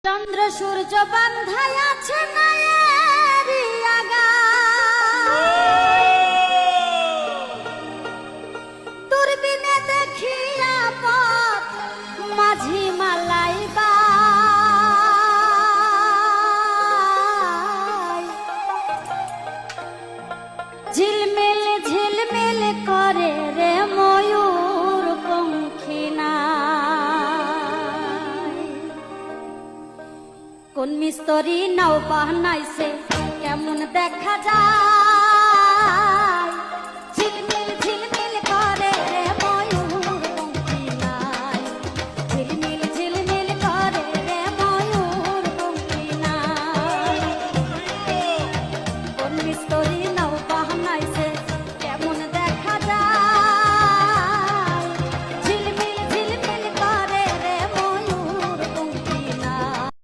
চন্দ্র সূর্য বান্ধায় আছে নায়েরি আগা দূরবীনে দেখিয়া পথ মাঝি মালাই ঝিলমিল ঝিলমিল করে রে ময়ূর পঙ্খিনা কোন মিস্তরি নাও বানাইছে কেমন দেখা যায়।